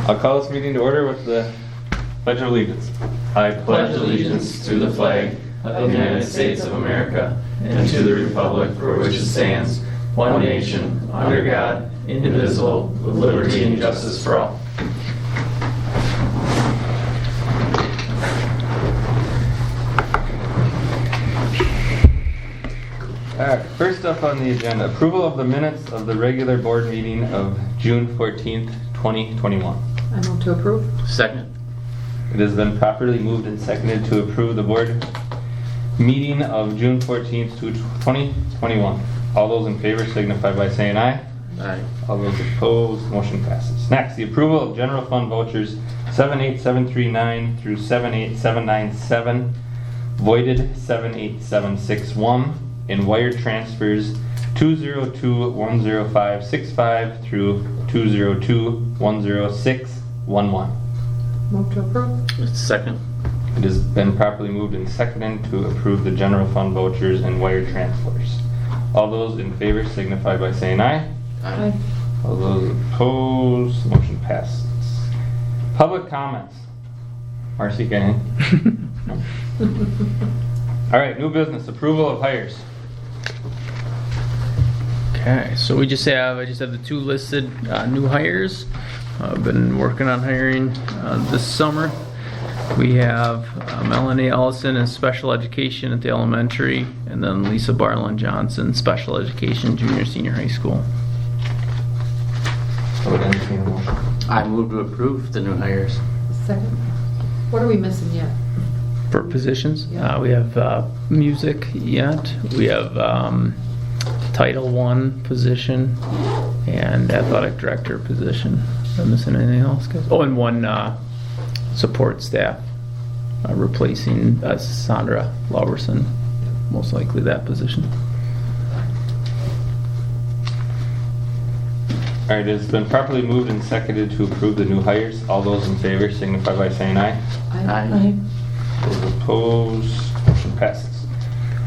I'll call this meeting to order with the Pledge of Allegiance. I pledge allegiance to the flag of the United States of America and to the republic for which it stands, one nation, under God, indivisible, with liberty and justice for all. Alright, first up on the agenda, approval of the minutes of the regular board meeting of June 14th, 2021. I move to approve. Second. It has been properly moved and seconded to approve the board meeting of June 14th, 2021. All those in favor signify by saying aye. Aye. All those opposed, motion passes. Next, the approval of general fund vouchers 78739 through 78797, voided 78761, and wire transfers 202-10565 through 202-10611. Move to approve. Second. It has been properly moved and seconded to approve the general fund vouchers and wire transfers. All those in favor signify by saying aye. Aye. All those opposed, motion passes. Public comments. Marcy, got anything? No. All right, new business, approval of hires. Okay, so I just have the two listed new hires. I've been working on hiring this summer. We have Melanie Ellison in special education at the elementary, and then Lisa Barlin Johnson, special education, junior, senior high school. I would entertain a motion. I move to approve the new hires. Second. What are we missing yet? For positions, Yeah. we have music yet. We have Title I position and athletic director position. Am I missing anything else, guys? Oh, and one support staff replacing Sandra Lauberson. Most likely that position. All right, it's been properly moved and seconded to approve the new hires. All those in favor signify by saying aye. Aye. Those opposed, motion passes.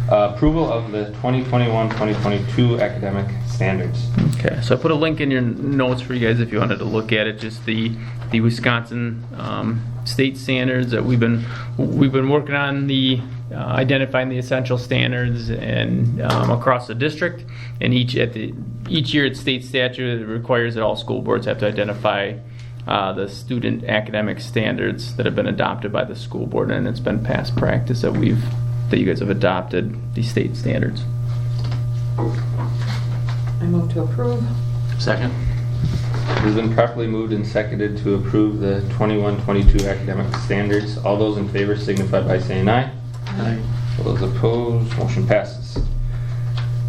Approval of the 2021-2022 academic standards. Okay, so I put a link in your notes for you guys if you wanted to look at it. Just the Wisconsin state standards that we've been working on, the identifying the essential standards and across the district. And each year at state statute it requires that all school boards have to identify the student academic standards that have been adopted by the school board, and it's been past practice that you guys have adopted these state standards. I move to approve. Second. It has been properly moved and seconded to approve the 21-22 academic standards. All those in favor signify by saying aye. Aye. All those opposed, motion passes.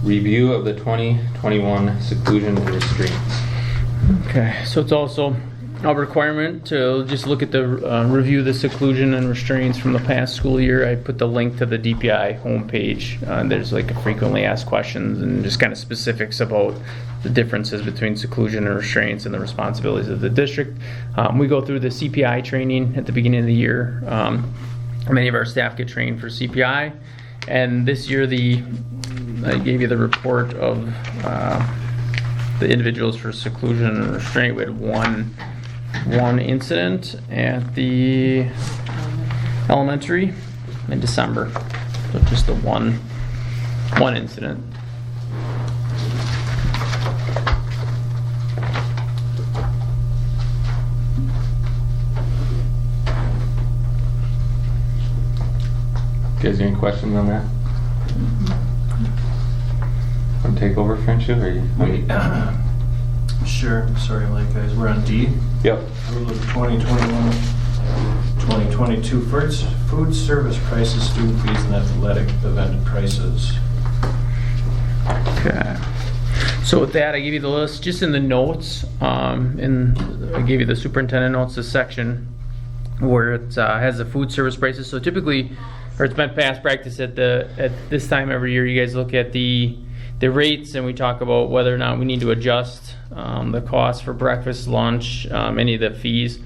Review of the 2021 seclusion and restraints. Okay, so it's also a requirement to just look at the review the seclusion and restraints from the past school year. I put the link to the DPI homepage. There's like a frequently asked questions and just kind of specifics about the differences between seclusion and restraints and the responsibilities of the district. We go through the CPI training at the beginning of the year. Many of our staff get trained for CPI, and this year I gave you the report of the individuals for seclusion and restraint. We had one incident at the elementary in December. So just the one incident. Guys, any questions on that? Want to take over, Friendship? Or you? Sure. Sorry, Mike, guys. We're on D. Yep. Approval of 2021-2022 food service prices, student fees, and athletic event prices. Okay. So with that, I gave you the list just in the notes. And I gave you the superintendent notes, the section where it has the food service prices. So typically, or it's been past practice at this time every year, you guys look at the rates and we talk about whether or not we need to adjust the cost for breakfast, lunch, any of the fees.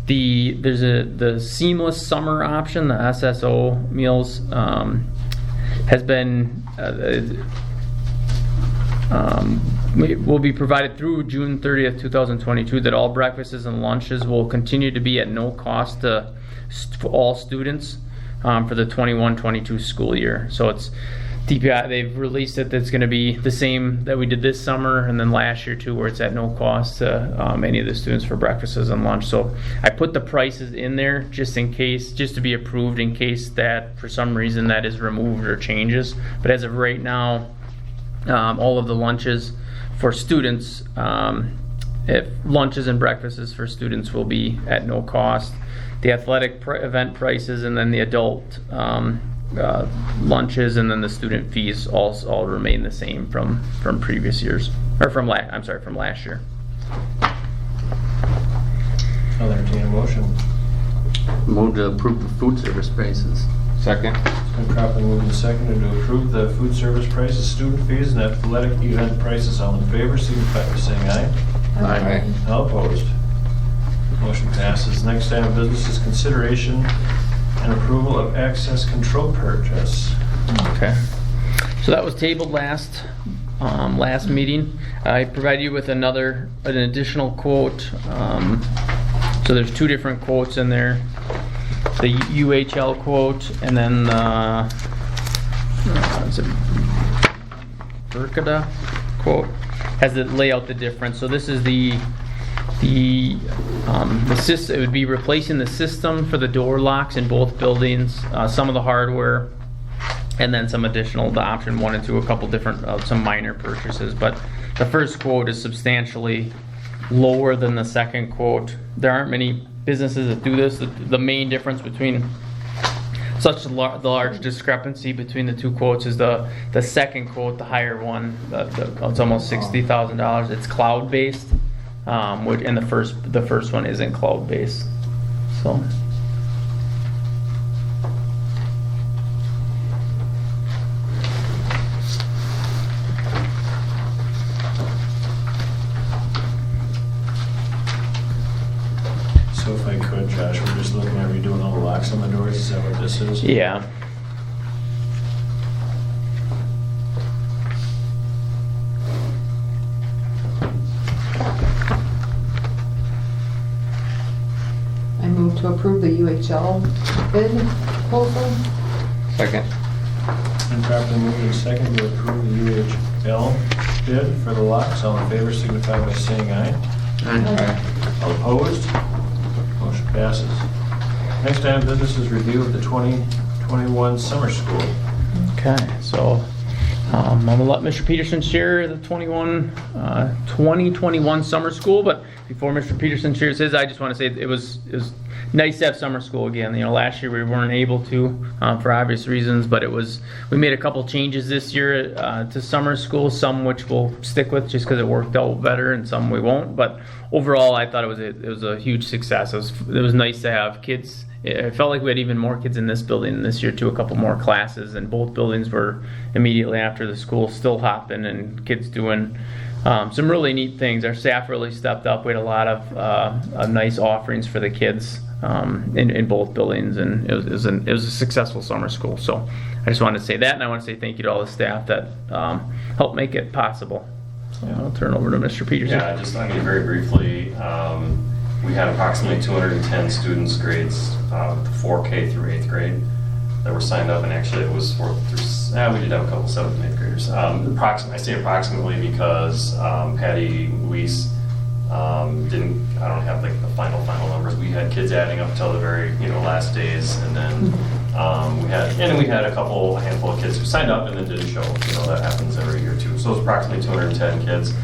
There's the seamless summer option, the SSO meals, has been will be provided through June 30th, 2022, that all breakfasts and lunches will continue to be at no cost to all students for the 21-22 school year. So it's DPI, they've released it that's going to be the same that we did this summer and then last year too, where it's at no cost to any of the students for breakfasts and lunch. So I put the prices in there just in case, just to be approved in case that for some reason that is removed or changes. But as of right now, all of the lunches for students, if lunches and breakfasts for students will be at no cost. The athletic event prices and then the adult lunches and then the student fees all remain the same from previous years, or from last year. I'll entertain a motion. Move to approve the food service prices. Second. It's been properly moved and seconded to approve the food service prices, student fees, and athletic event prices. All in favor, signify by saying aye. Aye. All opposed? Motion passes. Next item of business is consideration and approval of access control purchase. Okay. So that was tabled last meeting. I provided you with an additional quote. So there's two different quotes in there. The UHL quote and then is it Burkada quote has it lay out the difference. So this is the system. It would be replacing the system for the door locks in both buildings, some of the hardware, and then some additional, the option 1 and 2, a couple different, some minor purchases. But the first quote is substantially lower than the second quote. There aren't many businesses that do this. The main difference between such the large discrepancy between the two quotes is the second quote, the higher one. It's almost $60,000. It's cloud-based. And the first one isn't cloud-based. So. So if I could, Josh, we're just looking at redoing all the locks on the doors. Is that what this is? Yeah. I move to approve the UHL bid proposal. Second. And properly moved and seconded to approve the UHL bid for the locks. All in favor, signify by saying aye. Aye. All opposed? Motion passes. Next item of business is review of the 2021 summer school. Okay, so I'm gonna let Mr. Peterson share the 2021 summer school, but before Mr. Peterson shares his, I just want to say it was nice to have summer school again. You know, last year we weren't able to for obvious reasons, but we made a couple changes this year to summer school, some which we'll stick with just because it worked out better, and some we won't. But overall, I thought it was a huge success. It was nice to have kids. It felt like we had even more kids in this building this year too, a couple more classes, and both buildings were immediately after the school still hopping and kids doing some really neat things. Our staff really stepped up. We had a lot of nice offerings for the kids in both buildings, and it was a successful summer school. So I just wanted to say that, and I want to say thank you to all the staff that helped make it possible. So I'll turn over to Mr. Peterson. Yeah, I mean, very briefly, we had approximately 210 students, grades 4K through 8th grade, that were signed up, and actually it was 4th through, we did have a couple 7th and 8th graders. I say approximately because Patty Weiss didn't, I don't have like the final numbers. We had kids adding up till the very last days, and then we had a handful of kids who signed up and then didn't show. That happens every year too. So it's approximately 210 kids.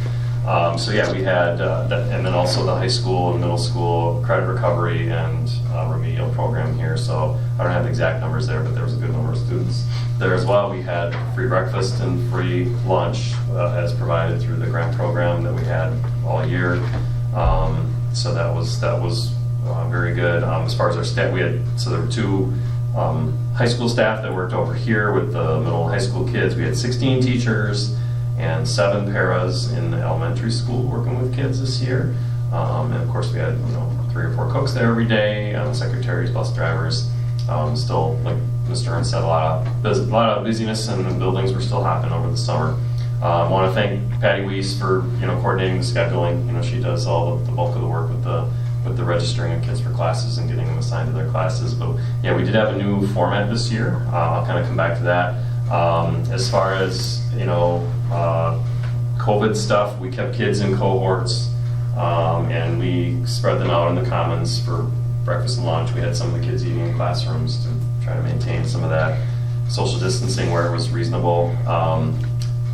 So yeah, we had that, and then also the high school and middle school credit recovery and remedial program here. So I don't have the exact numbers there, but there was a good number of students there as well. We had free breakfast and free lunch as provided through the grant program that we had all year. So that was very good. As far as our staff, there were two high school staff that worked over here with the middle and high school kids. We had 16 teachers and 7 paras in the elementary school working with kids this year. And of course we had 3 or 4 cooks there every day, secretaries, bus drivers. Still, like Mr. Ernst said, a lot of busyness, and the buildings were still hopping over the summer. Want to thank Patty Weiss for coordinating the scheduling. She does all the bulk of the work with the registering of kids for classes and getting them assigned to their classes. But yeah, we did have a new format this year. I'll kind of come back to that. As far as COVID stuff, we kept kids in cohorts, and we spread them out in the commons for breakfast and lunch. We had some of the kids eating in classrooms to try to maintain some of that social distancing where it was reasonable.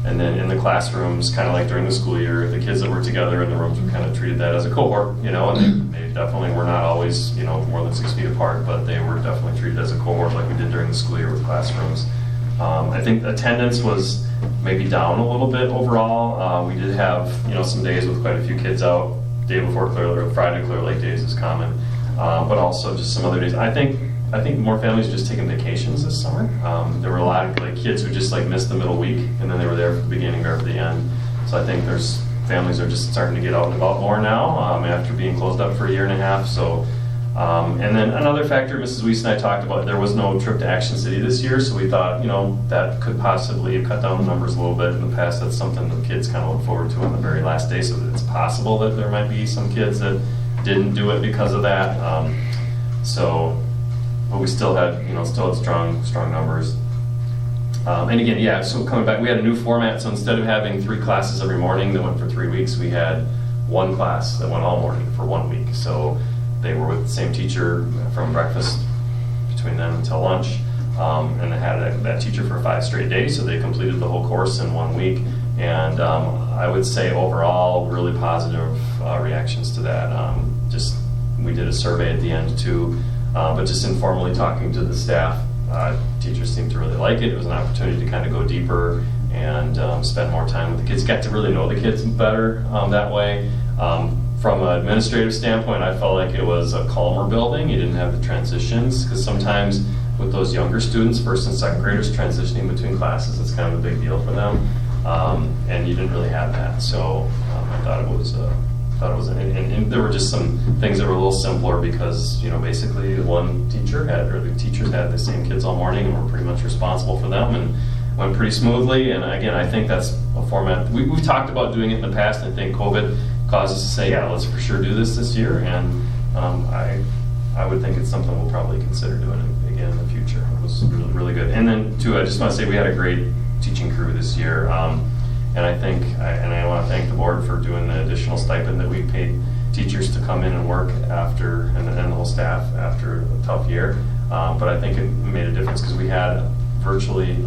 And then in the classrooms, kind of like during the school year, the kids that were together in the rooms, we kind of treated that as a cohort, and they definitely were not always, more than 6 feet apart, but they were definitely treated as a cohort like we did during the school year with classrooms. I think attendance was maybe down a little bit overall. We did have, some days with quite a few kids out. Day before Friday Clear Lake days is common, but also just some other days. I think more families are just taking vacations this summer. There were a lot of kids who just missed the middle week, and then they were there for the beginning or for the end. So I think families are just starting to get out and about more now after being closed up for 1.5 years. So, and then another factor, Mrs. Weiss and I talked about, there was no trip to Action City this year, so we thought, that could possibly cut down the numbers a little bit. In the past, that's something that kids kind of look forward to on the very last day, so that it's possible that there might be some kids that didn't do it because of that. But we still had, strong numbers. And again, so coming back, we had a new format. So instead of having 3 classes every morning that went for 3 weeks, we had 1 class that went all morning for 1 week. So they were with the same teacher from breakfast between them until lunch. And they had that teacher for 5 straight days. So they completed the whole course in 1 week. And I would say overall, really positive reactions to that. We did a survey at the end too. But just informally talking to the staff, teachers seemed to really like it. It was an opportunity to kind of go deeper and spend more time with the kids. Got to really know the kids better that way. From an administrative standpoint, I felt like it was a calmer building. You didn't have the transitions, because sometimes with those younger students, 1st and 2nd graders transitioning between classes, it's kind of a big deal for them. And you didn't really have that. So I thought it was and there were just some things that were a little simpler because, basically one teacher the teachers had the same kids all morning and were pretty much responsible for them, and went pretty smoothly. And again, I think that's a format, we've talked about doing it in the past, and I think COVID caused us to say, yeah, let's for sure do this year. And I would think it's something we'll probably consider doing again in the future. It was really, really good. And then too, I just want to say we had a great teaching crew this year. And I want to thank the board for doing the additional stipend that we paid teachers to come in and work after, and the whole staff after a tough year. But I think it made a difference because we had virtually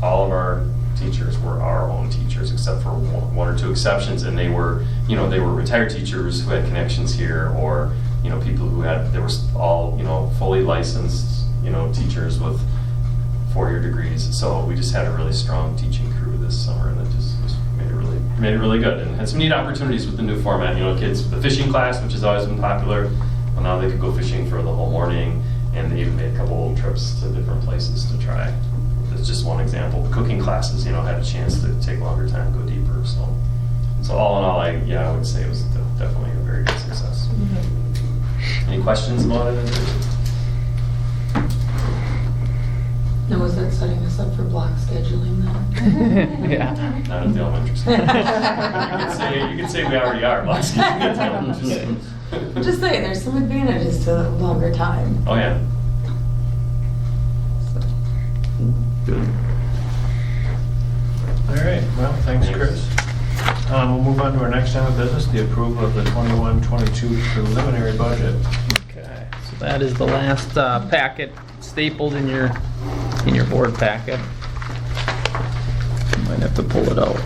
all of our teachers were our own teachers, except for 1 or 2 exceptions, and they were retired teachers who had connections here, or people who they were all fully licensed teachers with 4-year degrees. So we just had a really strong teaching crew this summer, and it just made it really good, and had some neat opportunities with the new format. Kids, the fishing class, which has always been popular, well, now they could go fishing for the whole morning, and they even made a couple of trips to different places to try. That's just one example. The cooking classes, had a chance to take longer time, go deeper. So all in all, I would say it was definitely a very good success. Mm-hmm. Any questions about it? Now, was that setting us up for block scheduling then? Yeah. Not at the elementary school. You could say we already are block scheduling at the elementary school. I'm just saying, there's some advantages to longer time. Oh, yeah. Good. All right, well, thanks, Chris. We'll move on to our next item of business, the approval of the 21-22 preliminary budget. Okay, so that is the last packet stapled in your board packet. Might have to pull it out.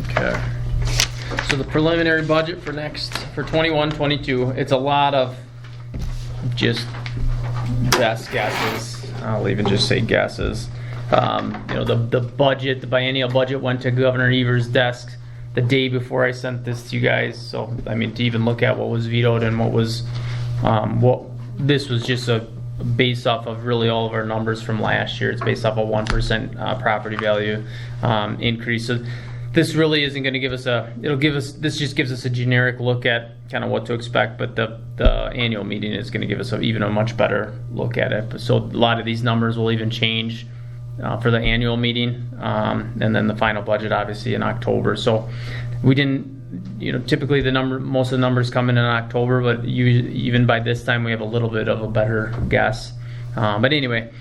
Okay. So the preliminary budget for 21-22, it's a lot of just best guesses. I'll even just say guesses. The budget, the biennial budget went to Governor Evers' desk the day before I sent this to you guys. So, to even look at what was vetoed and what was, this was just a based off of really all of our numbers from last year. It's based off a 1% property value increase. So this really isn't going to give us this just gives us a generic look at kind of what to expect, but the annual meeting is going to give us even a much better look at it. So a lot of these numbers will even change for the annual meeting, and then the final budget obviously in October. So we didn't, typically most of the numbers come in October, but even by this time we have a little bit of a better guess. But anyway,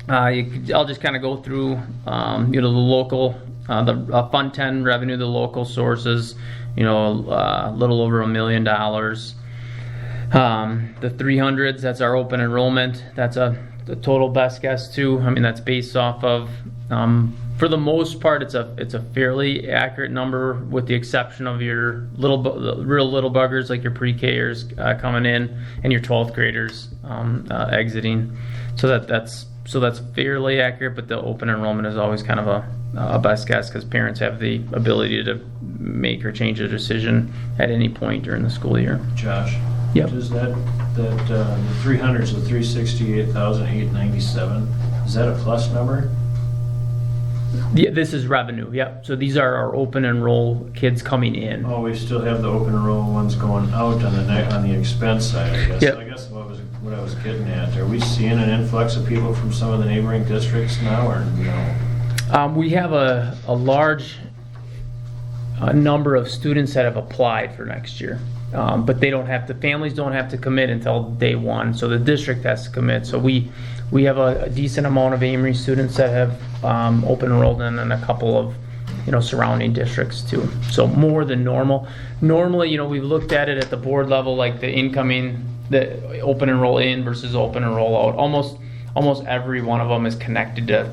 I'll just kind of go through, the local, the Fund 10 revenue, the local sources, a little over $1 million. The 300s, that's our open enrollment. That's the total best guess too. I mean, that's based off of, for the most part, it's a fairly accurate number, with the exception of your real little buggers like your pre-Kers coming in and your 12th graders exiting. So that's fairly accurate, but the open enrollment is always kind of a best guess, because parents have the ability to make or change a decision at any point during the school year. Josh? Yep. Does the 300s, the 368,897, is that a plus number? Yeah, this is revenue. Yep. So these are our open enroll kids coming in. Oh, we still have the open enrollment ones going out on the expense side, I guess. Yep. I guess what I was getting at, are we seeing an influx of people from some of the neighboring districts now, or no? We have a large number of students that have applied for next year, but families don't have to commit until day one. So the district has to commit. So we have a decent amount of Amory students that have open enrolled in, and a couple of surrounding districts too. So more than normal. Normally, we've looked at it at the board level, like the open enroll in versus open enroll out. Almost every one of them is connected to,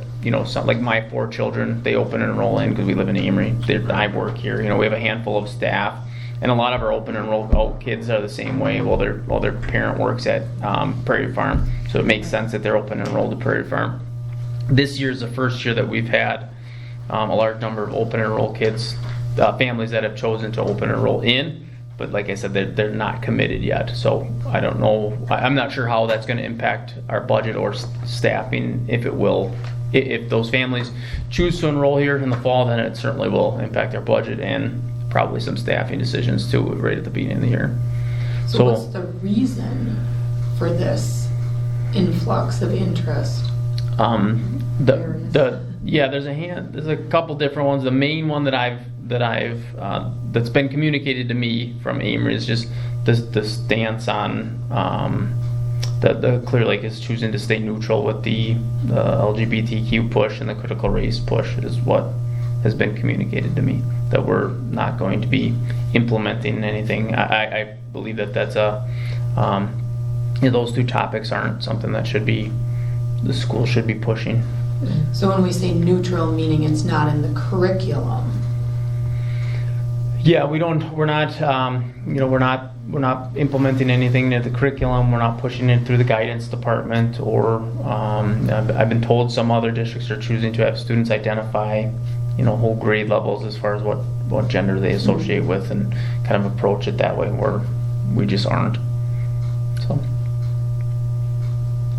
like my 4 children, they open and enroll in because we live in Amory. I work here. We have a handful of staff, and a lot of our open enroll out kids are the same way. While their parent works at Prairie Farm, so it makes sense that they're open and enrolled at Prairie Farm. This year is the first year that we've had a large number of open enroll kids, families that have chosen to open enroll in. But like I said, they're not committed yet. So I don't know. I'm not sure how that's going to impact our budget or staffing. If it will, if those families choose to enroll here in the fall, then it certainly will impact our budget and probably some staffing decisions too, right at the beginning of the year. So what's the reason for this influx of interest? There's a couple different ones. The main one that's been communicated to me from Amory is just the stance on the Clear Lake is choosing to stay neutral with the LGBTQ push and the critical race push is what has been communicated to me, that we're not going to be implementing anything. I believe that's those two topics aren't something that the school should be pushing. So when we say neutral, meaning it's not in the curriculum. Yeah, we're not implementing anything in the curriculum. We're not pushing it through the guidance department, or I've been told some other districts are choosing to have students identify, whole grade levels as far as what gender they associate with, and kind of approach it that way, where we just aren't. So,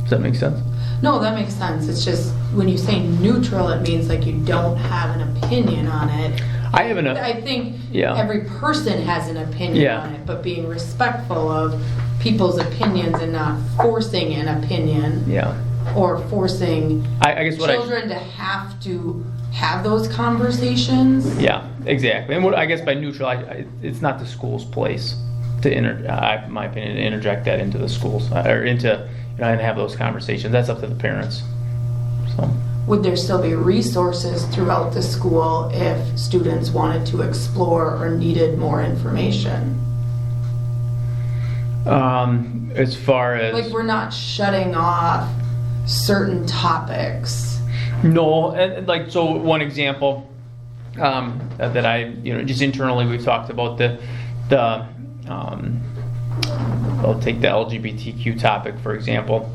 does that make sense? No, that makes sense. It's just when you say neutral, it means like you don't have an opinion on it. I think every person has an opinion on it, but being respectful of people's opinions and not forcing an opinion. Yeah. Or forcing children to have to have those conversations. Yeah, exactly. And I guess by neutral, it's not the school's place to in my opinion, to interject that into the schools or into and have those conversations. That's up to the parents. So. Would there still be resources throughout the school if students wanted to explore or needed more information? As far as... Like, we're not shutting off certain topics. No, and so one example that I, just internally we've talked about I'll take the LGBTQ topic, for example.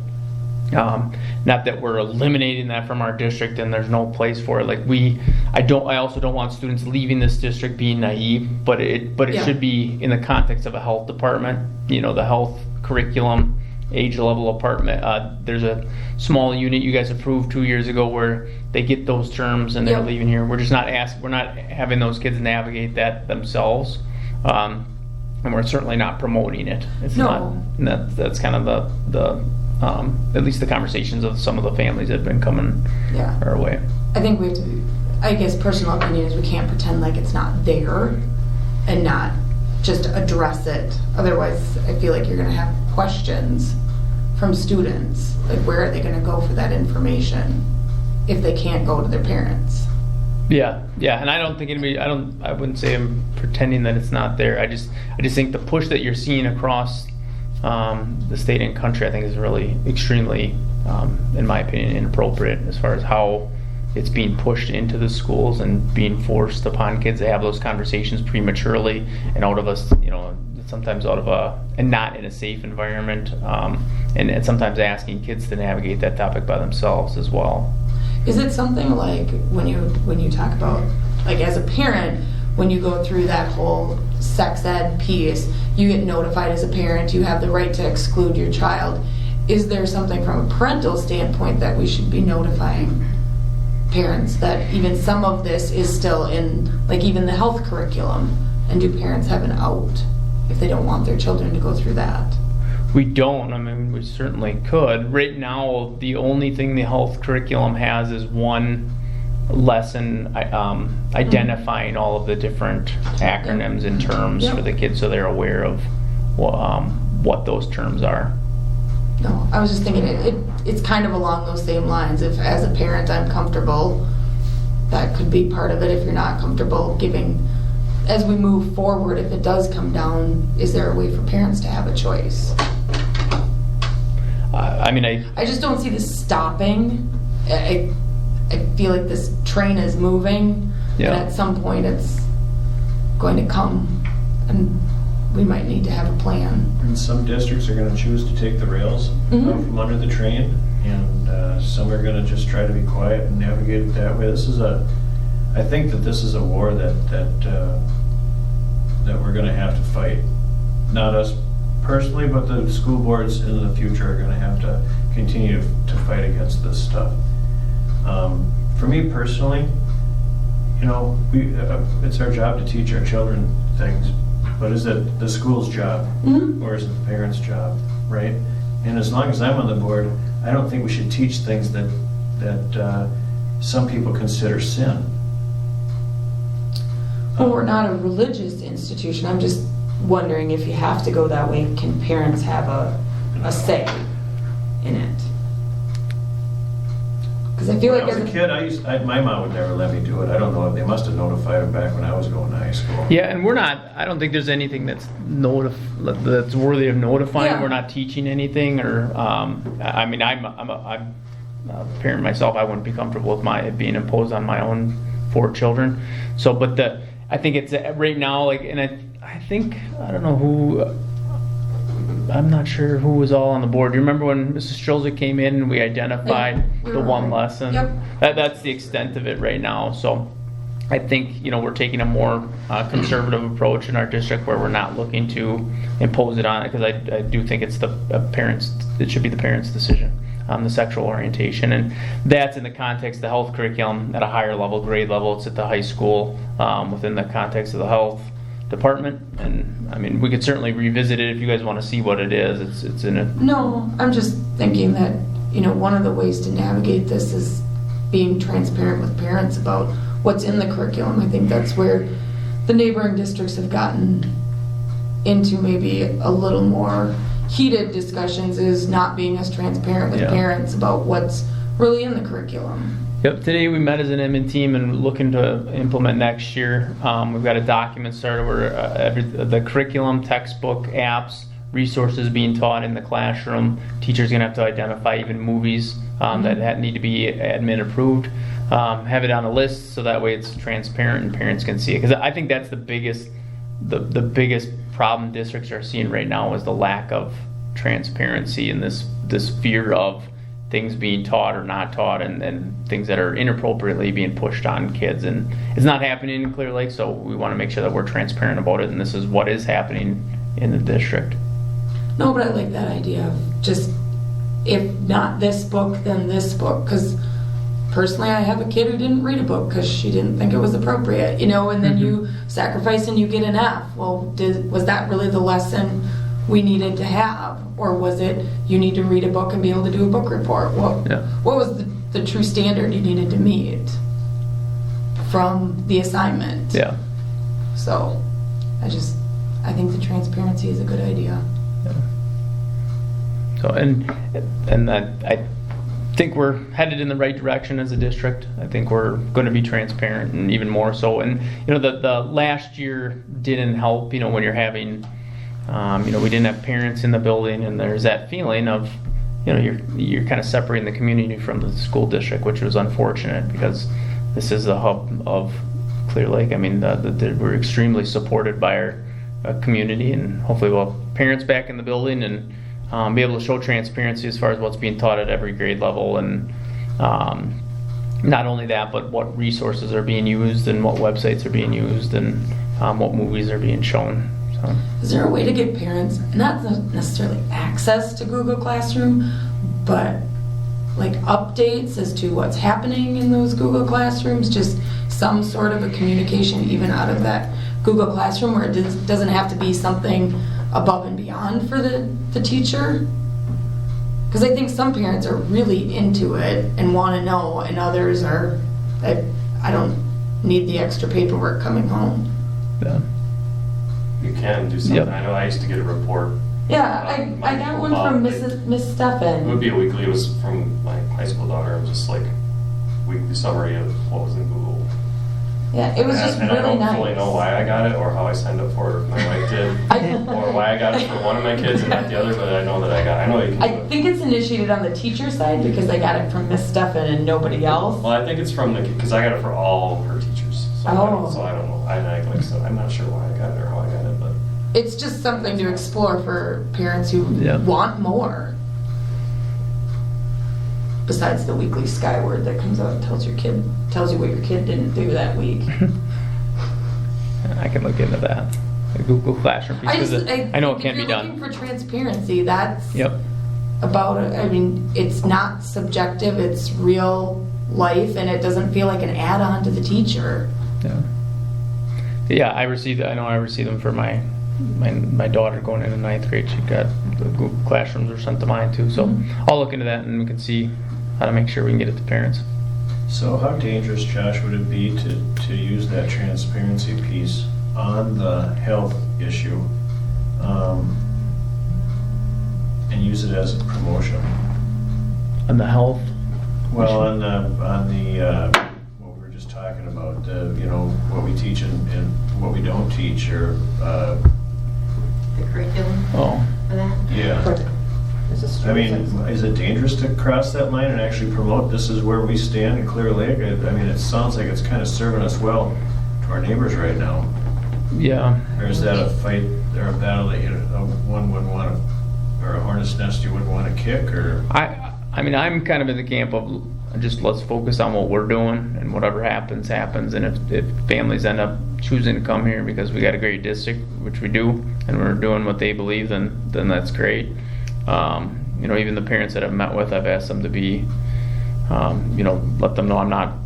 Not that we're eliminating that from our district and there's no place for it. I also don't want students leaving this district being naive, but it should be in the context of a health department. The health curriculum age level apartment. There's a small unit you guys approved 2 years ago where they get those terms and they're leaving here. We're just not we're not having those kids navigate that themselves. And we're certainly not promoting it. It's not. That's kind of the at least the conversations of some of the families that have been coming our way. I think we have to. I guess personal opinion is we can't pretend like it's not there, and not just address it. Otherwise, I feel like you're going to have questions from students. Like, where are they going to go for that information if they can't go to their parents? Yeah, and I don't think anybody. I wouldn't say I'm pretending that it's not there. I just think the push that you're seeing across the state and country, I think, is really extremely, in my opinion, inappropriate as far as how it's being pushed into the schools and being forced upon kids to have those conversations prematurely and out of us, sometimes out of and not in a safe environment, and sometimes asking kids to navigate that topic by themselves as well. Is it something like when you talk about, like, as a parent, when you go through that whole sex ed piece, you get notified as a parent, you have the right to exclude your child. Is there something from a parental standpoint that we should be notifying parents that even some of this is still in, like, even the health curriculum, and do parents have an out if they don't want their children to go through that? We don't. I mean, we certainly could. Right now, the only thing the health curriculum has is one lesson identifying all of the different acronyms and terms for the kids, so they're aware of what those terms are. No, I was just thinking it's kind of along those same lines. If, as a parent, I'm comfortable, that could be part of it. If you're not comfortable giving, as we move forward, if it does come down, is there a way for parents to have a choice? I just don't see this stopping. I feel like this train is moving, and at some point it's going to come, and we might need to have a plan. And some districts are going to choose to take the rails out from under the train, and some are going to just try to be quiet and navigate it that way. I think that this is a war that we're going to have to fight. Not us personally, but the school boards in the future are going to have to continue to fight against this stuff. For me personally, it's our job to teach our children things, but is it the school's job or is it the parents' job, right? And as long as I'm on the board, I don't think we should teach things that some people consider sin. Well, we're not a religious institution. I'm just wondering, if you have to go that way, can parents have a say in it? Because I feel like as a kid, my mom would never let me do it. I don't know if they must have notified them back when I was going to high school. Yeah, and I don't think there's anything that's worthy of notifying. Yeah. We're not teaching anything, or I'm a parent myself. I wouldn't be comfortable with it being imposed on my own 4 children. So, but I think it's right now, like, and I think, I don't know who, I'm not sure who was all on the board. Do you remember when Mrs. Strzelczyk came in and we identified the one lesson? Yep. That's the extent of it right now. So I think, we're taking a more conservative approach in our district, where we're not looking to impose it on it, because I do think it's it should be the parents' decision on the sexual orientation, and that's in the context of the health curriculum at a higher level, grade level. It's at the high school, within the context of the health department, and we could certainly revisit it if you guys want to see what it is. It's in a... No, I'm just thinking that one of the ways to navigate this is being transparent with parents about what's in the curriculum. I think that's where the neighboring districts have gotten into maybe a little more heated discussions, is not being as transparent with parents about what's really in the curriculum. Yep, today we met as an admin team and looking to implement next year. We've got a document started where the curriculum, textbook, apps, resources being taught in the classroom. Teachers are going to have to identify even movies that need to be admin approved. Have it on a list so that way it's transparent and parents can see it. Because I think that's the biggest problem districts are seeing right now, is the lack of transparency and this fear of things being taught or not taught, and things that are inappropriately being pushed on kids. And it's not happening in Clear Lake, so we want to make sure that we're transparent about it, and this is what is happening in the district. No, but I like that idea of just, if not this book, then this book. Because personally, I have a kid who didn't read a book because she didn't think it was appropriate, and then you sacrifice and you get an F. Well, was that really the lesson we needed to have? Or was it, you need to read a book and be able to do a book report? What was the true standard you needed to meet from the assignment? Yeah. So, I think the transparency is a good idea. Yeah. So, and I think we're headed in the right direction as a district. I think we're going to be transparent, and even more so. And the last year didn't help. When you're having, we didn't have parents in the building, and there's that feeling of, you're kind of separating the community from the school district, which was unfortunate because this is the hub of Clear Lake. I mean, we're extremely supported by our community, and hopefully we'll have parents back in the building and be able to show transparency as far as what's being taught at every grade level, and not only that, but what resources are being used and what websites are being used and what movies are being shown. So. Is there a way to get parents, not necessarily access to Google Classroom, but like updates as to what's happening in those Google Classrooms, just some sort of a communication even out of that Google Classroom, where it doesn't have to be something above and beyond for the teacher? Because I think some parents are really into it and want to know, and others are, I don't need the extra paperwork coming home. Yeah. You can do something. Yep. I know I used to get a report. Yeah, I got one from Miss Steffen. It would be a weekly. It was from my high school daughter. It was just like weekly summary of what was in Google. Yeah, it was just really nice. I don't fully know why I got it or how I signed up for it. My wife did, or why I got it for one of my kids and not the other. But I know that I know you can. I think it's initiated on the teacher side because I got it from Miss Steffen and nobody else. Well, I think it's from because I got it for all her teachers. So I don't know. I'm not sure why I got it or how I got it, but it's just something to explore for parents who want more. Besides the weekly Skyward that comes out and tells you what your kid didn't do that week. I can look into that. The Google Classroom piece. I know it can be done. If you're looking for transparency, that's about it. I mean, it's not subjective, it's real life, and it doesn't feel like an add-on to the teacher. Yeah, I received them for my daughter going into 9th grade. She got the Google Classrooms were sent to mine too. So I'll look into that and we can see how to make sure we can get it to parents. So how dangerous, Josh, would it be to use that transparency piece on the health issue and use it as a promotion? On the health? Well, on the what we were just talking about, what we teach and what we don't teach, or the curriculum. Oh. For that. Yeah. I mean, is it dangerous to cross that line and actually promote this is where we stand in Clear Lake? I mean, it sounds like it's kind of serving us well to our neighbors right now. Yeah. Or is that a fight or a battle that one wouldn't want to, or a hornet's nest you wouldn't want to kick? Or I mean, I'm kind of in the camp of just let's focus on what we're doing, and whatever happens, happens. And if families end up choosing to come here because we got a great district, which we do, and we're doing what they believe, then that's great. Even the parents that I've met with, I've asked them to be, let them know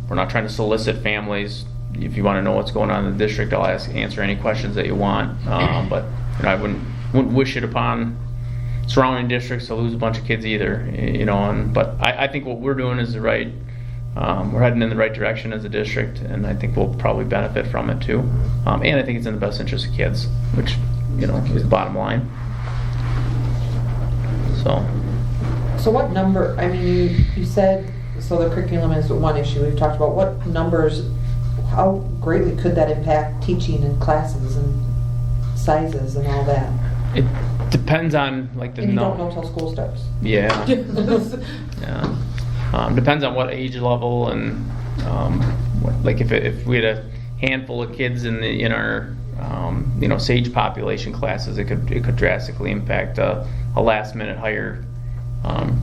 we're not trying to solicit families. If you want to know what's going on in the district, I'll answer any questions that you want. But I wouldn't wish it upon surrounding districts to lose a bunch of kids either. But I think what we're doing is the right. We're heading in the right direction as a district, and I think we'll probably benefit from it too. And I think it's in the best interest of kids, which is the bottom line. So what number, I mean, you said, so the curriculum is one issue we've talked about. What numbers, how greatly could that impact teaching in classes and sizes and all that? It depends on the and you don't know until school starts. Yeah. Depends on what age level and if we had a handful of kids in our SAGE population classes, it could drastically impact a last minute hire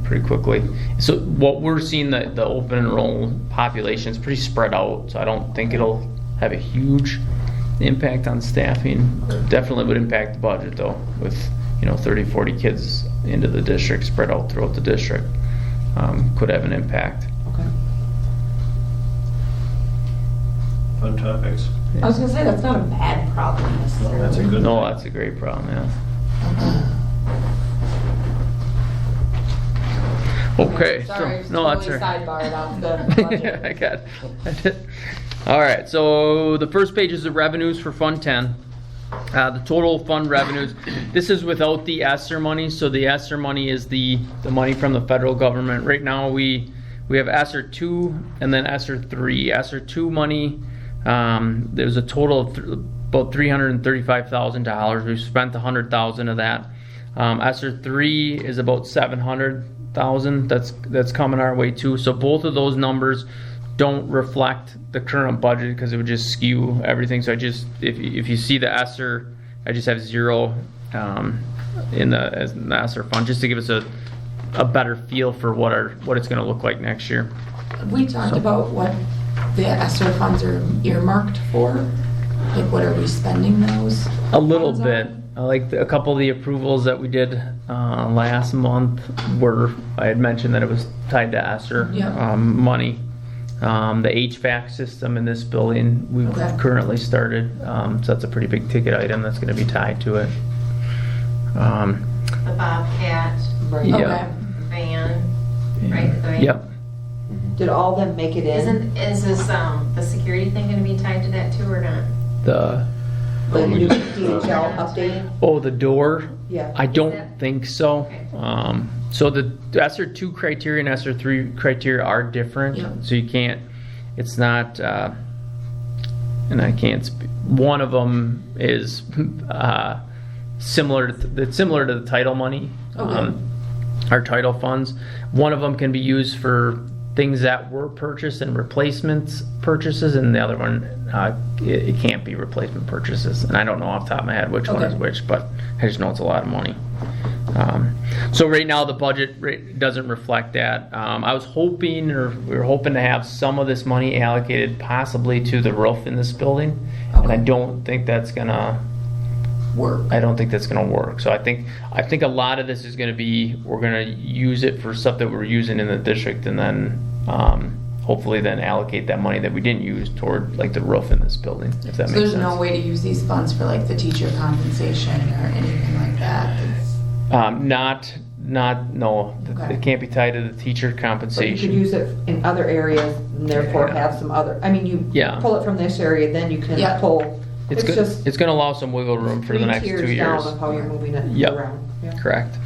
pretty quickly. So what we're seeing, the open enroll population is pretty spread out, so I don't think it'll have a huge impact on staffing. Definitely would impact the budget though, with 30, 40 kids into the district, spread out throughout the district, could have an impact. Okay. Fun topics. I was gonna say, that's not a bad problem necessarily. That's a good No, thing. that's a great problem, yeah. Okay. Sorry, no, that's totally all right. sidebarred off the budget. Yeah, I got it. All right, so the first page is the revenues for Fund 10. The total fund revenues. This is without the ESSER money. So the ESSER money is the money from the federal government. Right now we have ESSER 2 and then ESSER 3. ESSER 2 money, there's a total of about $335,000. We've spent $100,000 of that. ESSER 3 is about $700,000. That's coming our way too. So both of those numbers don't reflect the current budget because it would just skew everything. So I just, if you see the ESSER, I just have 0 in the ESSER fund, just to give us a better feel for what it's going to look like next year. We talked about what the ESSER funds are earmarked for. Like, what are we spending those? A little funds bit. on? Like a couple of the approvals that we did last month I had mentioned that it was tied to ESSER money. The HVAC system in this building we've currently started, so that's a pretty big ticket item that's going to be tied to it. The Bobcat. Right. Yeah. Van. Right. Yep. Did all of them make it in? Is this the security thing going to be tied to that too or not? The new DHL update? the door? Yeah. I don't think so. Okay. So the ESSER 2 criteria and ESSER 3 criteria are different. Yeah. So you can't, it's not, and I can't one of them is similar to the title money, our title funds. One of them can be used for things that were purchased and replacements purchases, and the other one it can't be replacement purchases. And I don't know off the top of my head which one is which, but I just know it's a lot of money. So right now the budget rate doesn't reflect that. I was hoping, or we were hoping to have some of this money allocated possibly to the roof in this building, and I don't think that's gonna work. I don't think that's gonna work. So I think a lot of this is gonna be, we're gonna use it for stuff that we're using in the district, and then hopefully then allocate that money that we didn't use toward like the roof in this building, if that makes sense. So there's no way to use these funds for like the teacher compensation or anything like that? No, it can't be tied to the teacher But you compensation. could use it in other areas and therefore have some other, I mean, you pull it from this area, then you can pull. It's going to allow some wiggle room for the next 2 3 tiers years. down of how you're moving it around. Yeah. Correct.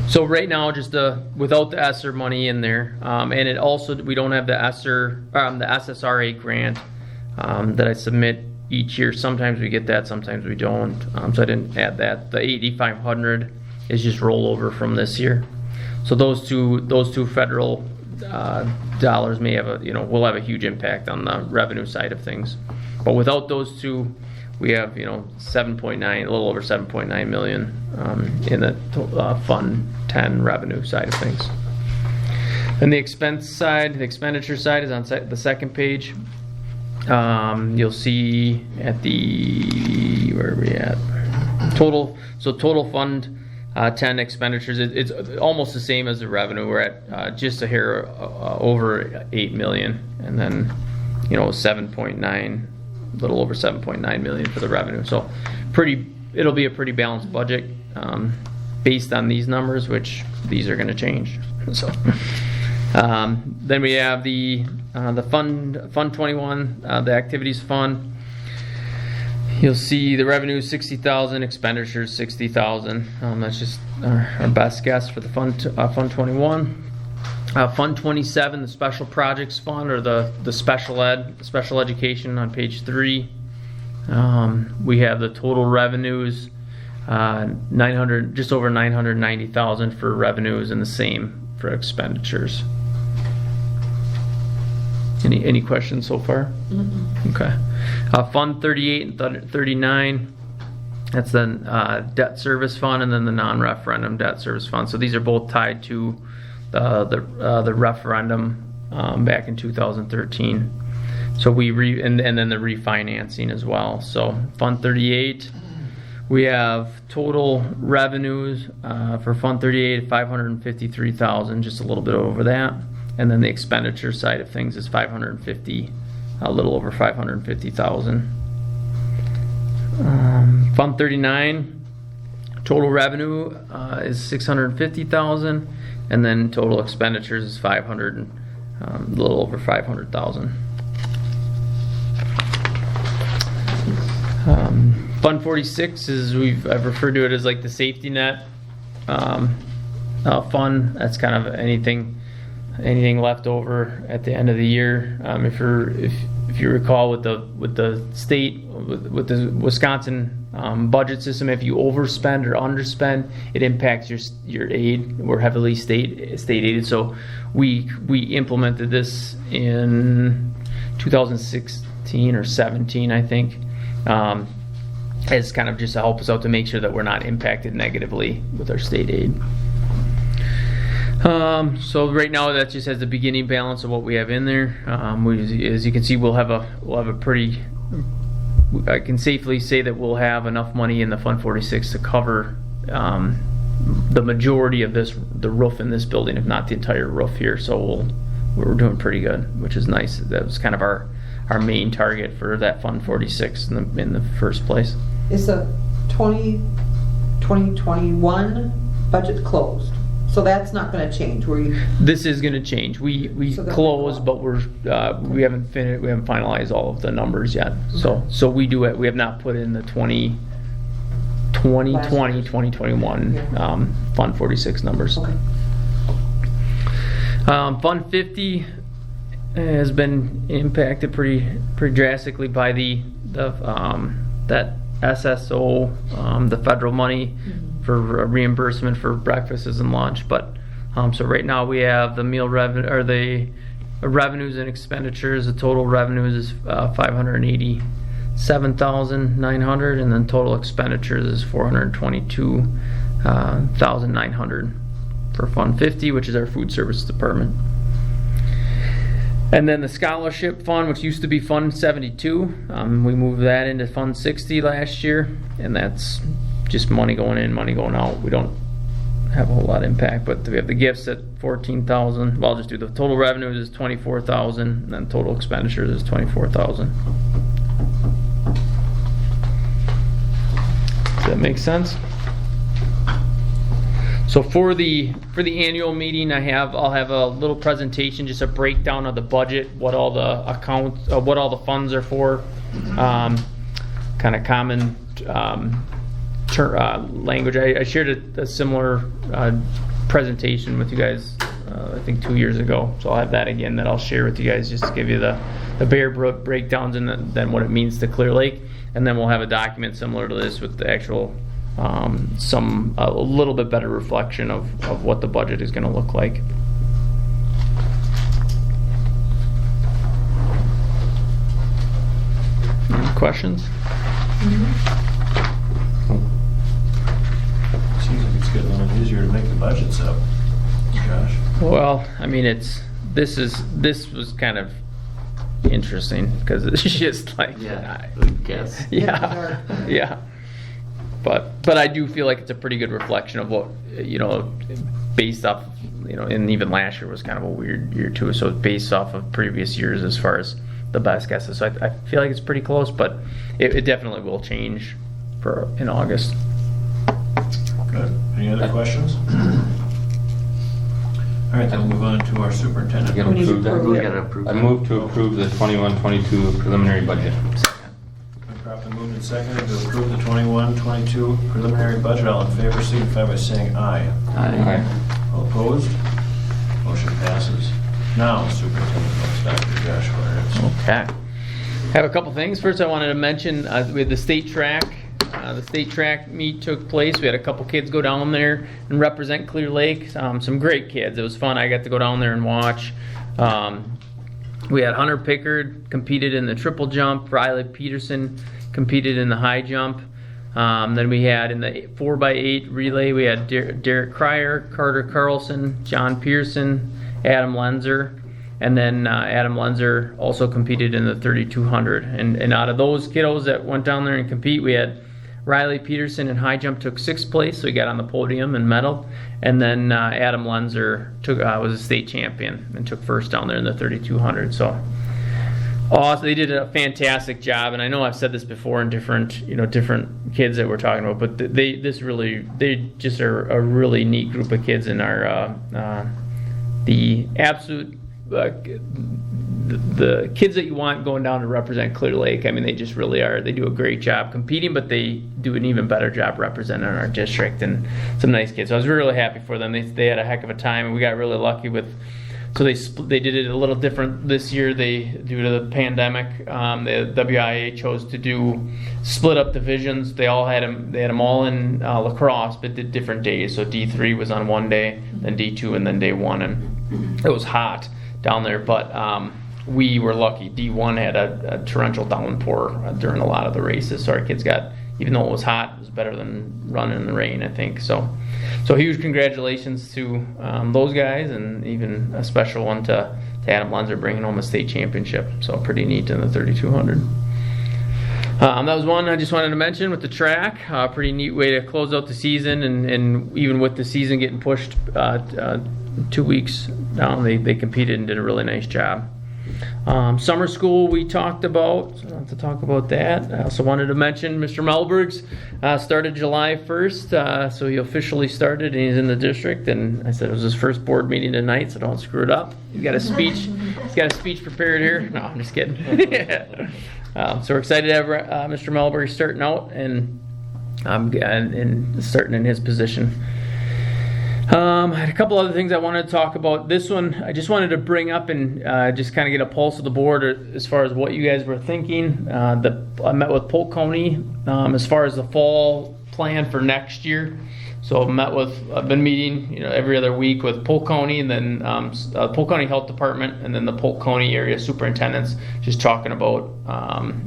So right now, just without the ESSER money in there, and it also, we don't have the the SSRA grant that I submit each year. Sometimes we get that, sometimes we don't. So I didn't add that. The 8,500 is just rollover from this year. So those two federal dollars may have will have a huge impact on the revenue side of things. But without those two, we have 7.9, a little over 7.9 million in the Fund 10 revenue side of things. And the expense side, the expenditure side is on the second page. You'll see at where are we at? Total Fund 10 expenditures. It's almost the same as the revenue. We're at just a hair over 8 million, and then 7.9. A little over 7.9 million for the revenue. So it'll be a pretty balanced budget based on these numbers, which these are going to change. So then we have the Fund 21, the activities fund. You'll see the revenue is 60,000, expenditures 60,000. That's just our best guess for the Fund 21. Fund 27, the special projects fund, or the special education on page 3. We have the total revenues, just over 990,000 for revenues, and the same for expenditures. Any questions so far? Mm-hmm. Okay. Fund 38 and 39. That's the debt service fund, and then the non-referendum debt service fund. So these are both tied to the referendum back in 2013. So and then the refinancing as well. So Fund 38, We have total revenues for Fund 38, 553,000, just a little bit over that. And then the expenditure side of things is 550, a little over 550,000. Fund 39, total revenue is 650,000, and then total expenditures is 500, a little over 500,000. Fund 46 is I've referred to it as like the safety net fund. That's kind of anything left over at the end of the year. If you recall with the state with the Wisconsin budget system, if you overspend or underspend, it impacts your aid. We're heavily state aided, so we implemented this in 2016 or 17, I think. As kind of just to help us out to make sure that we're not impacted negatively with our state aid. So right now that just has the beginning balance of what we have in there. As you can see, we'll have a pretty. I can safely say that we'll have enough money in the Fund 46 to cover the majority of the roof in this building, if not the entire roof here. So we're doing pretty good, which is nice. That was kind of our main target for that Fund 46 in the first place. Is the 2021 budget closed? So that's not going to change. This is going to change. We close, but we haven't finished. We haven't finalized all of the numbers yet. Okay. So we do it. We have not put in the 2021 Fund 46 numbers. Okay. Fund 50 has been impacted pretty drastically by that SSO, the federal money for reimbursement for breakfasts and lunch. But so right now we have the meal revenue or the revenues and expenditures. The total revenues is 587,900, and then total expenditures is 422,900 for Fund 50, which is our food service department. And then the scholarship fund, which used to be Fund 72, we moved that into Fund 60 last year, and that's just money going in, money going out. We don't have a whole lot of impact, but we have the gifts at 14,000. Well, I'll just do the total revenues is 24,000, and then total expenditures is 24,000. Does that make sense? So for the annual meeting, I'll have a little presentation, just a breakdown of the budget, what all the accounts, what all the funds are for, kind of common language. I shared a similar presentation with you guys, I think 2 years ago. So I'll have that again that I'll share with you guys, just to give you the bare breakdowns and then what it means to Clear Lake, and then we'll have a document similar to this with the actual. A little bit better reflection of what the budget is going to look like. Any questions? Seems like it's getting a little easier to make the budgets up, Josh. Well, I mean, this was kind of interesting because it's just like I guess. Yeah. But I do feel like it's a pretty good reflection of what, based off, and even last year was kind of a weird year too. So based off of previous years as far as the best guesses. So I feel like it's pretty close, but it definitely will change in August. Good. Any other questions? All right, then we'll move on to our superintendent. We gotta approve that. We gotta approve I move to approve the 21-22 preliminary budget. Properly moved and seconded to approve the 21-22 preliminary budget. All in favor signify by saying aye. Aye. All opposed? Motion passes. Now, Superintendent, Dr. Josh Horowitz. Okay. I have a couple things. First, I wanted to mention we had the state track. The state track meet took place. We had a couple kids go down there and represent Clear Lake. Some great kids. It was fun. I got to go down there and watch. We had Hunter Pickard competed in the triple jump. Riley Peterson competed in the high jump. Then we had in the 4x8 relay, we had Derek Cryer, Carter Carlson, John Pearson, Adam Lenzer. And then Adam Lenzer also competed in the 3200. And out of those kiddos that went down there and compete, we had Riley Peterson in high jump took 6th place, so he got on the podium and medal. And then Adam Lenzer was a state champion and took 1st down there in the 3200. So they did a fantastic job. And I know I've said this before in different kids that we're talking about, but they just are a really neat group of kids in our the absolute. The kids that you want going down to represent Clear Lake, I mean, they just really are. They do a great job competing, but they do an even better job representing our district, and some nice kids. So I was really happy for them. They had a heck of a time, and we got really lucky with. So they did it a little different this year. Due to the pandemic, the WIA chose to split up divisions. They had them all in lacrosse, but did different days. So D3 was on one day, then D2, and then day 1, and it was hot down there, but we were lucky. D1 had a torrential downpour during a lot of the races, so our kids got, even though it was hot, it was better than running in the rain, I think. So huge congratulations to those guys, and even a special one to Adam Lenzer bringing home a state championship. So pretty neat in the 3200. That was one I just wanted to mention with the track. Pretty neat way to close out the season, and even with the season getting pushed 2 weeks down, they competed and did a really nice job. Summer school we talked about, so I don't have to talk about that. I also wanted to mention Mr. Melberg's started July 1st, so he officially started and he's in the district, and I said it was his first board meeting tonight, so don't screw it up. He's got a speech prepared here. No, I'm just kidding. So we're excited to have Mr. Melberg starting out and starting in his position. I had a couple other things I wanted to talk about. This one I just wanted to bring up and just kind of get a pulse of the board as far as what you guys were thinking. I met with Polk County as far as the fall plan for next year. So I've been meeting every other week with Polk County, and then Polk County Health Department, and then the Polk County area superintendents, just talking about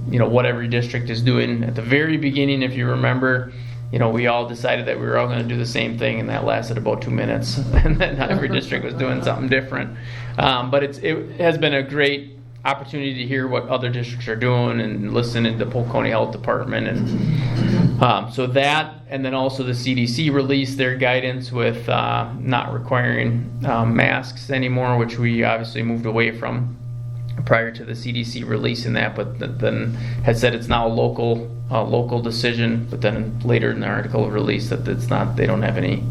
what every district is doing. At the very beginning, if you remember, we all decided that we were all going to do the same thing, and that lasted about 2 minutes, and then every district was doing something different. But it has been a great opportunity to hear what other districts are doing and listen to the Polk County Health Department, and so that, and then also the CDC released their guidance with not requiring masks anymore, which we obviously moved away from prior to the CDC releasing that, but then had said it's now a local decision, but then later in the article released that it's not, they don't have any,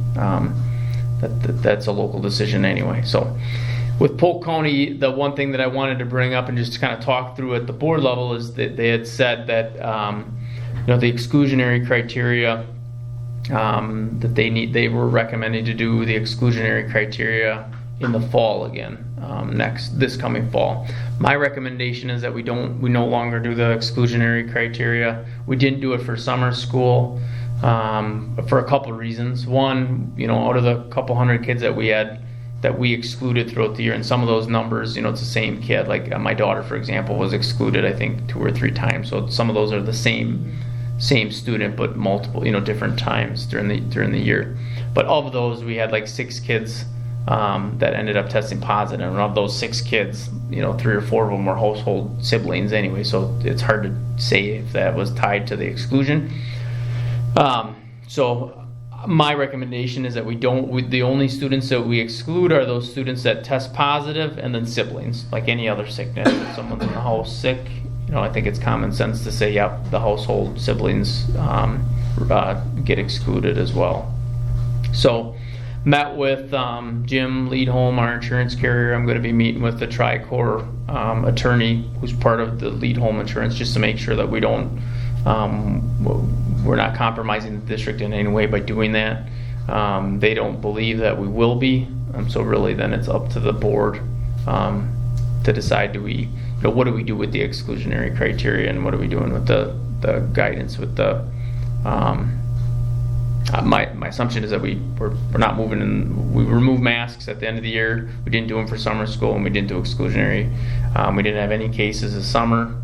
that's a local decision anyway. So with Polk County, the one thing that I wanted to bring up and just kind of talk through at the board level is that they had said that the exclusionary criteria that they were recommending to do the exclusionary criteria in the fall again, this coming fall. My recommendation is that we no longer do the exclusionary criteria. We didn't do it for summer school for a couple of reasons. One, out of the couple hundred kids that we had that we excluded throughout the year, and some of those numbers, it's the same kid. Like my daughter, for example, was excluded I think 2 or 3 times. So some of those are the same student, but multiple, different times during the year. But of those, we had like 6 kids that ended up testing positive, and of those 6 kids, 3 or 4 of them were household siblings anyway, so it's hard to say if that was tied to the exclusion. So my recommendation is that the only students that we exclude are those students that test positive, and then siblings, like any other sickness. If someone's in the house sick, I think it's common sense to say, yep, the household siblings get excluded as well. So met with Jim Leadholm, our insurance carrier. I'm going to be meeting with the Tricor attorney who's part of the Leadholm insurance, just to make sure that we're not compromising the district in any way by doing that. They don't believe that we will be, so really then it's up to the board to decide, what do we do with the exclusionary criteria, and what are we doing with the guidance with the my assumption is that we're not moving, and we remove masks at the end of the year. We didn't do them for summer school, and we didn't do exclusionary. We didn't have any cases this summer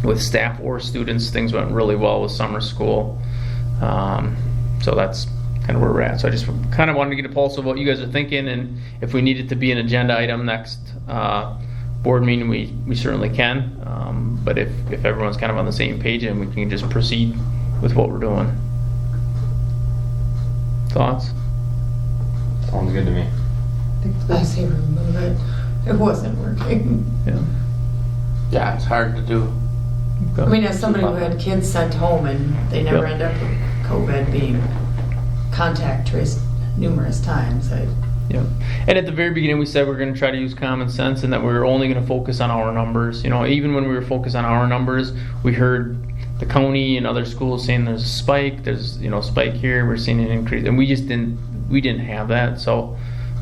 with staff or students. Things went really well with summer school. So that's kind of where we're at. So I just kind of wanted to get a pulse of what you guys are thinking, and if we need it to be an agenda item next board meeting, we certainly can. But if everyone's kind of on the same page, and we can just proceed with what we're doing. Thoughts? Sounds good to me. I say remove it. It wasn't working. Yeah. Yeah, it's hard to do. I mean, as somebody who had kids sent home and they never end up with COVID, being contact traced numerous times, Yeah. And at the very beginning, we said we're going to try to use common sense and that we were only going to focus on our numbers. You know, even when we were focused on our numbers, we heard the county and other schools saying there's a spike, there's, you know, spike here, we're seeing an increase, and we didn't have that. So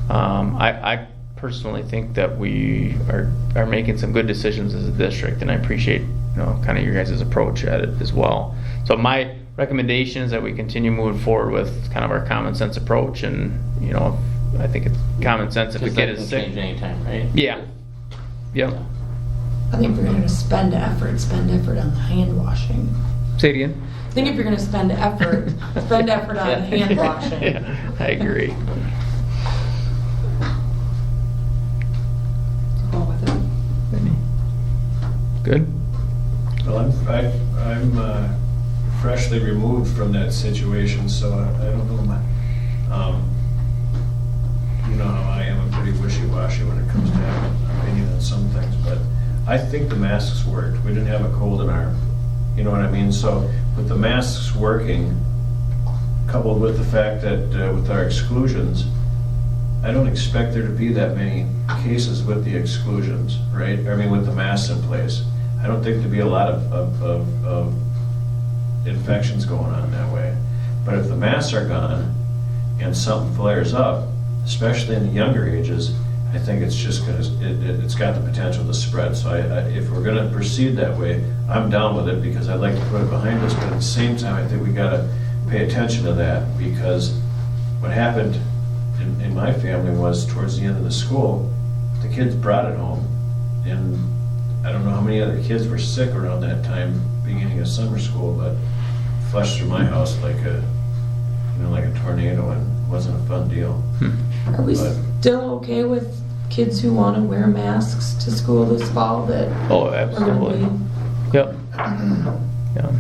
I personally think that we are making some good decisions as a district, and I appreciate, you know, kind of your guys' approach at it as well. So my recommendation is that we continue moving forward with kind of our common sense approach, and, you know, I think it's common sense if a kid is sick. Change anytime, right? Yeah. Yep. I think if you're going to spend effort on the hand washing. Say it again. I think if you're going to spend effort on hand washing. Yeah, I agree. Go with it. Good? Well, I'm freshly removed from that situation, so I don't know. You know how I am, I'm pretty wishy-washy when it comes to having an opinion on some things, but I think the masks worked. We didn't have a cold in our, you know what I mean? So with the masks working, coupled with the fact that with our exclusions, I don't expect there to be that many cases with the exclusions, right? I mean, with the masks in place. I don't think there'd be a lot of infections going on that way. But if the masks are gone and something flares up, especially in the younger ages, I think it's just gonna, it's got the potential to spread. So if we're gonna proceed that way, I'm down with it because I'd like to put it behind us, but at the same time, I think we gotta pay attention to that, because what happened in my family was towards the end of the school, the kids brought it home, and I don't know how many other kids were sick around that time, beginning of summer school, but flushed through my house like a tornado, and it wasn't a fun deal. Are we still okay with kids who want to wear masks to school this fall? Oh, absolutely. Yep. Yeah.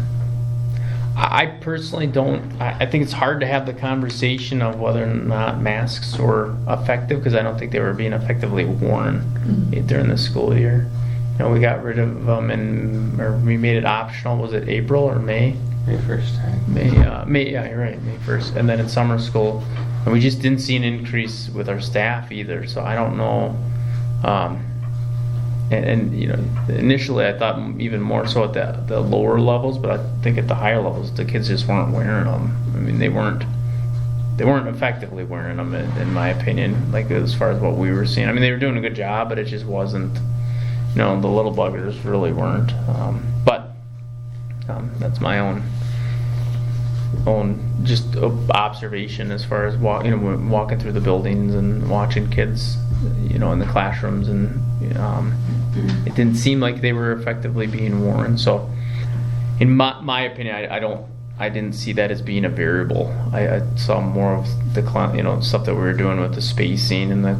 I personally don't. I think it's hard to have the conversation of whether or not masks were effective, because I don't think they were being effectively worn during the school year. You know, we got rid of them or we made it optional. Was it April or May? May 1st. May. Yeah, you're right. May 1st, and then in summer school, and we just didn't see an increase with our staff either. So I don't know. And you know, initially I thought even more so at the lower levels, but I think at the higher levels the kids just weren't wearing them. I mean, they weren't effectively wearing them in my opinion, like as far as what we were seeing. I mean, they were doing a good job, but it just wasn't, you know, the little buggers really weren't. But that's my own just observation as far as walking through the buildings and watching kids, you know, in the classrooms, and it didn't seem like they were effectively being worn. So in my opinion, I didn't see that as being a variable. I saw more of the stuff that we were doing with the spacing and the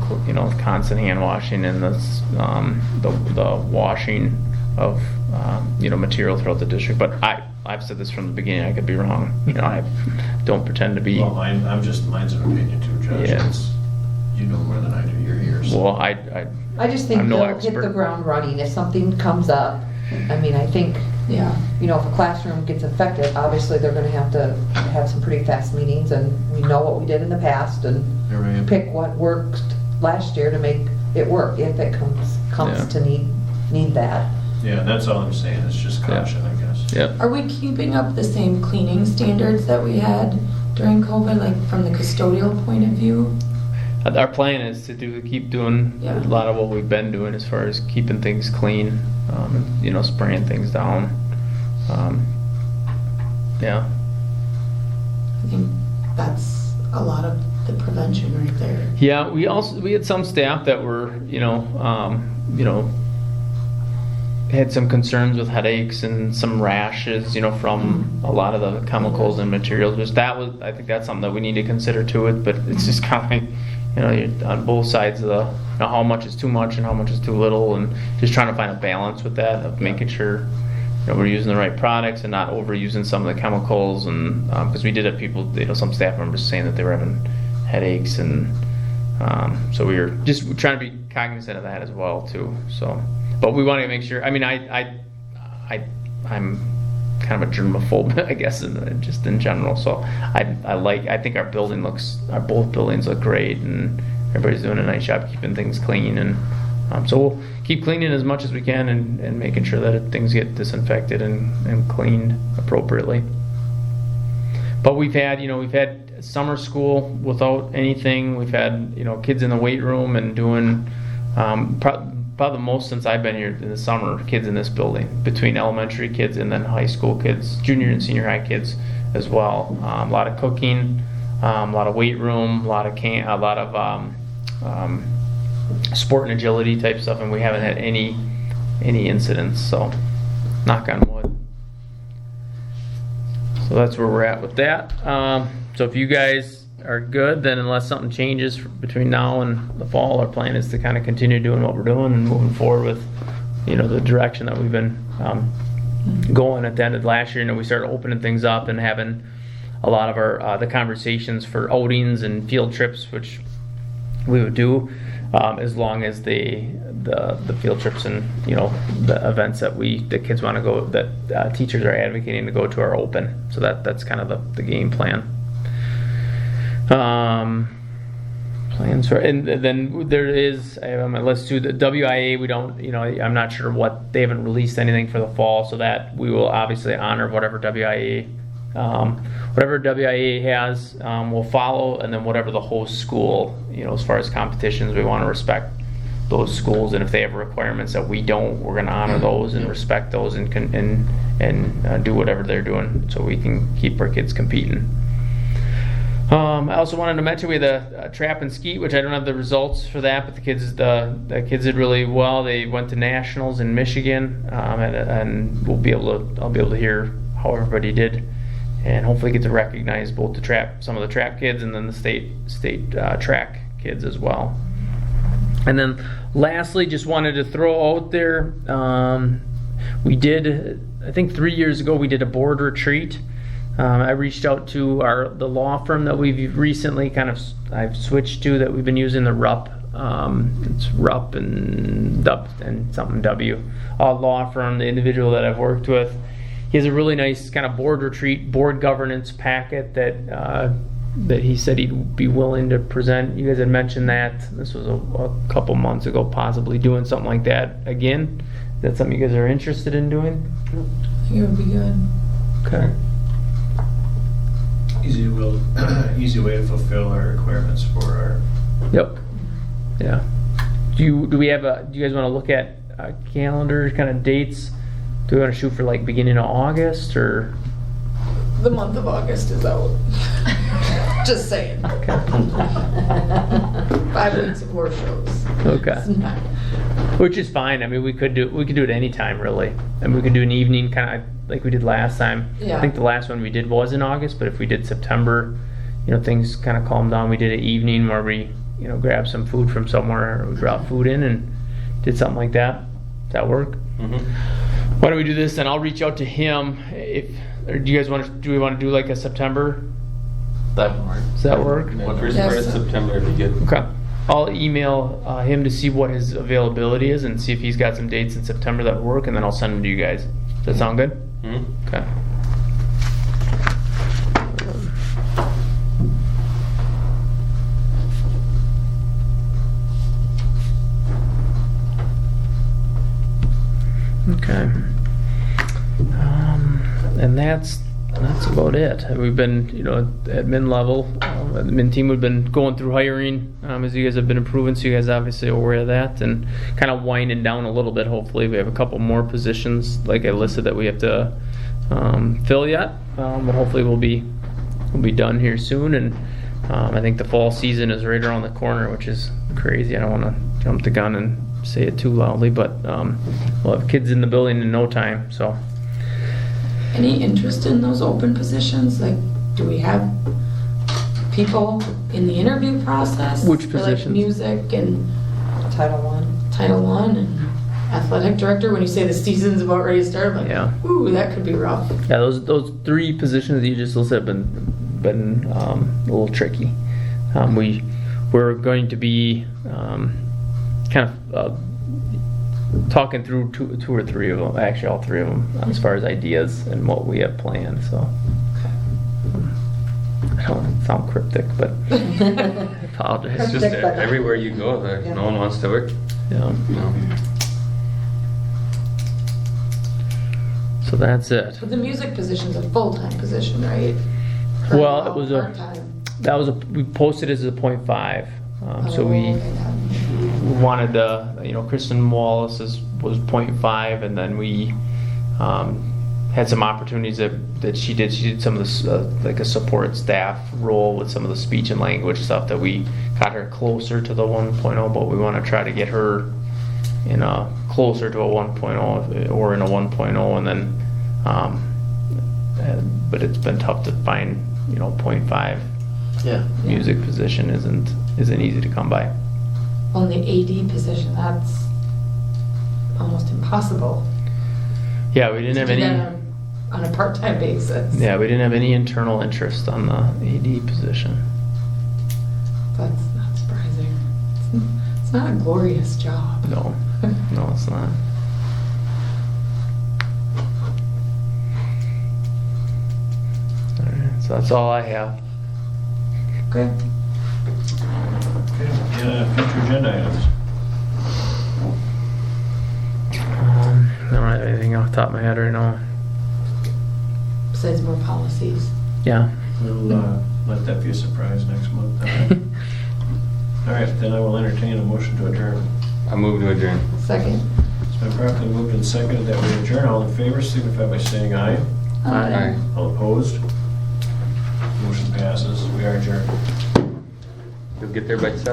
constant hand washing and the washing of material throughout the district. But I've said this from the beginning. I could be wrong. You know, I don't pretend to be. Well, mine's an opinion too, Judge. Yeah. You know more than I do. You're here. So. Well, I just think they'll hit the ground running if something comes up. I mean, I think, if a classroom gets affected, obviously they're going to have some pretty fast meetings, and we know what we did in the past, and pick what worked last year to make it work if it comes to need that. Yeah, that's all I'm saying. It's just caution, I guess. Yeah. Are we keeping up the same cleaning standards that we had during COVID, like from the custodial point of view? Our plan is to keep doing a lot of what we've been doing as far as keeping things clean, spraying things down. Yeah. I think that's a lot of the prevention right there. Yeah, we had some staff that were, had some concerns with headaches and some rashes, from a lot of the chemicals and materials. I think that's something that we need to consider to it. But it's just kind of like, you're on both sides of how much is too much and how much is too little, and just trying to find a balance with that, of making sure we're using the right products and not overusing some of the chemicals, and because we did have people, some staff members saying that they were having headaches, and so we were just trying to be cognizant of that as well too. So, but we want to make sure. I mean, I'm kind of a germaphobe, I guess, just in general. So I think our both buildings look great, and everybody's doing a nice job keeping things clean, and so we'll keep cleaning as much as we can and making sure that things get disinfected and cleaned appropriately. But we've had summer school without anything. We've had kids in the weight room and doing probably the most since I've been here in the summer, kids in this building, between elementary kids and then high school kids, junior and senior high kids as well. A lot of cooking, a lot of weight room, a lot of sport and agility type stuff, and we haven't had any incidents, so knock on wood. So that's where we're at with that. So if you guys are good, then unless something changes between now and the fall, our plan is to kind of continue doing what we're doing and moving forward with the direction that we've been going. At the end of last year, we started opening things up and having a lot of our the conversations for outings and field trips, which we would do as long as the field trips and the events that the kids want to go, that teachers are advocating to go to, are open. So that's kind of the game plan. Plans for, and then there is, I have on my list too, the WIA. We don't, I'm not sure what, they haven't released anything for the fall, so that we will obviously honor whatever WIA has, we'll follow, and then whatever the host school, as far as competitions, we want to respect those schools, and if they have requirements that we don't, we're going to honor those and respect those and do whatever they're doing so we can keep our kids competing. I also wanted to mention we had a trap and skeet, which I don't have the results for that, but the kids did really well. They went to nationals in Michigan, and I'll be able to hear how everybody did, and hopefully get to recognize both some of the trap kids and then the state track kids as well. And then lastly, just wanted to throw out there, we did, I think 3 years ago, we did a board retreat. I reached out to the law firm that we've recently I've switched to, that we've been using, the RUP. It's RUP and something W law firm. The individual that I've worked with, he has a really nice kind of board governance packet that he said he'd be willing to present. You guys had mentioned that this was a couple months ago, possibly doing something like that again. Is that something you guys are interested in doing? I think it would be good. Okay. Easy way to fulfill our requirements for our. Yep. Yeah. Do you guys want to look at calendar kind of dates? Do we want to shoot for like beginning of August, or? The month of August is out. Just saying. Okay. 5 weeks of horse shows. Okay. Which is fine. I mean, we could do it anytime really, and we could do an evening kind of like we did last time. Yeah. I think the last one we did was in August, but if we did September, things kind of calmed down. We did an evening where we grabbed some food from somewhere, or we brought food in and did something like that. Does that work? Mm-hmm. Why don't we do this? And I'll reach out to him. Or do you guys do we want to do like a September? That works. Does that work? First part of September would be good. Okay. I'll email him to see what his availability is and see if he's got some dates in September that work, and then I'll send them to you guys. Does that sound good? Mm-hmm. Okay. Okay. And that's about it. We've been, at min level, the min team, we've been going through hiring, as you guys have been improving, so you guys obviously are aware of that, and kind of winding down a little bit. Hopefully we have a couple more positions like I listed that we have to fill yet, but hopefully we'll be done here soon. And I think the fall season is right around the corner, which is crazy. I don't want to jump the gun and say it too loudly, but we'll have kids in the building in no time. So. Any interest in those open positions? Like, do we have people in the interview process? Which for, positions? like music and Title I. Title I, and athletic director, when you say the season's about ready to start, I'm like, Yeah. ooh, that could be rough. Yeah, those 3 positions that you just listed have been a little tricky. We're going to be kind of talking through two or 3 of them, actually all 3 of them, as far as ideas and what we have planned. So I don't want to sound cryptic, but I apologize. It's just everywhere you go, no one wants to work. Yeah. No. So that's it. But the music position's a full-time position, right? Well, it was part-time. we posted it as a 0.5. So we wanted Kristen Wallace was 0.5, and then we had some opportunities that she did. She did some of this like a support staff role with some of the speech and language stuff that we got her closer to the 1.0, but we want to try to get her in closer to a 1.0 or in a 1.0, and then but it's been tough to find 0.5 music position isn't easy to come by. On the AD position, that's almost impossible. Yeah, we didn't have any on a part-time basis. Yeah, we didn't have any internal interest on the AD position. That's not surprising. It's not a glorious job. No, it's not. All right, so that's all I have. Okay. Future agenda items. I don't have anything off the top of my head right now. Besides more policies. Yeah. We'll let that be a surprise next month. All right, then I will entertain a motion to adjourn. I move to adjourn. Second. It's been properly moved and seconded that we adjourn. All in favor signify by saying aye. Aye. All opposed? Motion passes. We are adjourned. You'll get there by 7.